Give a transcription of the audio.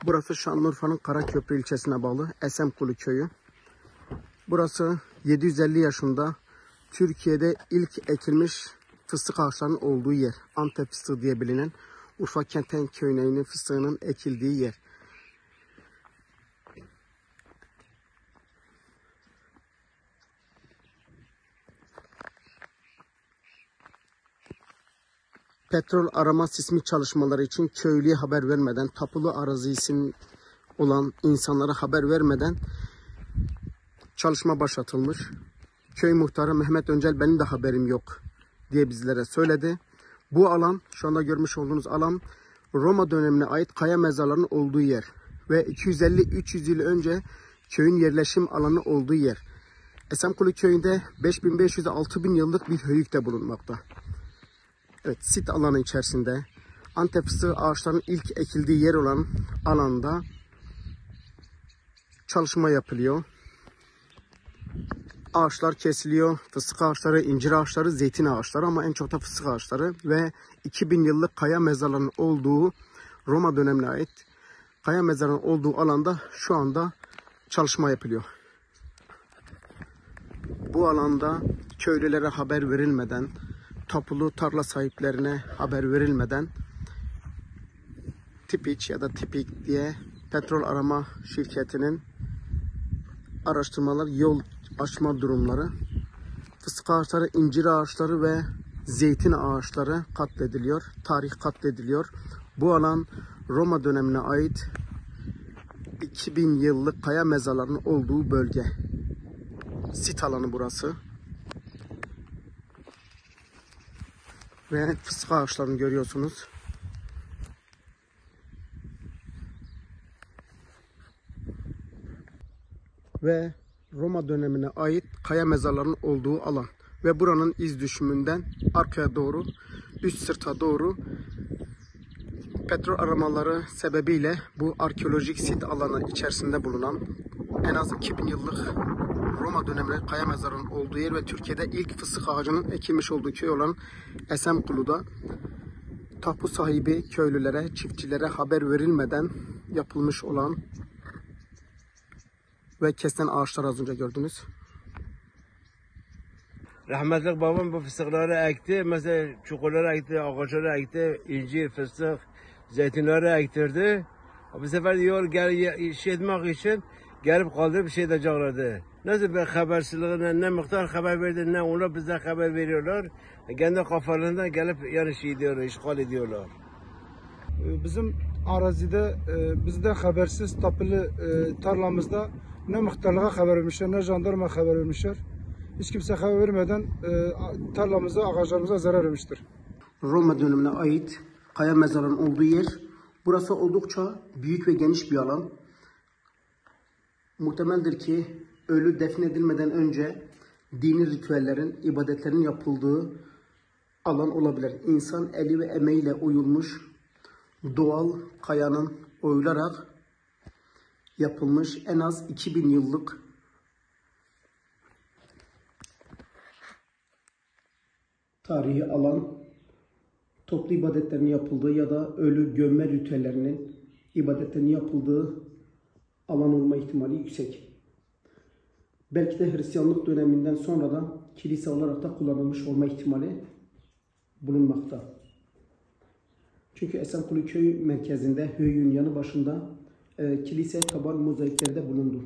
Burası Şanlıurfa'nın Karaköprü ilçesine bağlı Esemkulu köyü. Burası 750 yaşında Türkiye'de ilk ekilmiş fıstık ağaçlarının olduğu yer. Antep fıstığı diye bilinen Urfa Kenten köyünün fıstığının ekildiği yer. Petrol arama sismik çalışmaları için köylüye haber vermeden, tapulu arazisinin olan insanlara haber vermeden çalışma başlatılmış. Köy muhtarı Mehmet Öncel benim de haberim yok diye bizlere söyledi. Bu alan, şu anda görmüş olduğunuz alan Roma dönemine ait kaya mezarlarının olduğu yer ve 250-300 yıl önce köyün yerleşim alanı olduğu yer. Esemkulu köyünde 5500-6000 yıllık bir höyük de bulunmakta. Evet, sit alanı içerisinde Antep fıstığı ağaçlarının ilk ekildiği yer olan alanda çalışma yapılıyor. Ağaçlar kesiliyor. Fıstık ağaçları, incir ağaçları, zeytin ağaçları ama en çok da fıstık ağaçları ve 2000 yıllık kaya mezarlarının olduğu Roma dönemine ait kaya mezarının olduğu alanda şu anda çalışma yapılıyor. Bu alanda köylülere haber verilmeden, tapulu tarla sahiplerine haber verilmeden TİPİÇ ya da TİPİK diye petrol arama şirketinin araştırmalar, yol açma durumları, fıstık ağaçları, incir ağaçları ve zeytin ağaçları katlediliyor. Tarih katlediliyor. Bu alan Roma dönemine ait 2000 yıllık kaya mezarlarının olduğu bölge. Sit alanı burası. Ve fıstık ağaçlarını görüyorsunuz. Ve Roma dönemine ait kaya mezarlarının olduğu alan. Ve buranın iz düşümünden arkaya doğru, üst sırta doğru petrol aramaları sebebiyle bu arkeolojik sit alanı içerisinde bulunan en az 2000 yıllık Roma dönemine kaya mezarının olduğu yer ve Türkiye'de ilk fıstık ağacının ekilmiş olduğu köy olan Esemkulu'da tapu sahibi köylülere, çiftçilere haber verilmeden yapılmış olan ve kesilen ağaçlar az önce gördünüz. Rahmetli babam bu fıstıkları ekti. Mesela çukurları ekti, ağaçları ekti, incir, fıstık, zeytinleri ektirdi. Bu sefer diyor gel şey etmek için gelip kaldırıp şey edeceklerdi. Nasıl bir habersizliğine ne miktar haber verdi ne onlar bize haber veriyorlar. Kendi kafalarında gelip yani şey diyorlar, işgal ediyorlar. Bizim arazide bizden habersiz tapılı tarlamızda ne muhtarlığa haber vermişler ne jandarma haber vermişler. Hiç kimse haber vermeden tarlamıza, ağaçlarımıza zarar vermiştir. Roma dönemine ait kaya mezarının olduğu yer. Burası oldukça büyük ve geniş bir alan. Muhtemeldir ki ölü defnedilmeden önce dini ritüellerin, ibadetlerin yapıldığı alan olabilir. İnsan eli ve emeğiyle oyulmuş doğal kayanın oyularak yapılmış en az 2000 yıllık tarihi alan, toplu ibadetlerin yapıldığı ya da ölü gömme ritüellerinin ibadetlerinin yapıldığı alan olma ihtimali yüksek. Belki de Hristiyanlık döneminden sonra da kilise olarak da kullanılmış olma ihtimali bulunmakta. Çünkü Esemkulu köy merkezinde höyüğün yanı başında kilise taban mozaiklerde bulundu.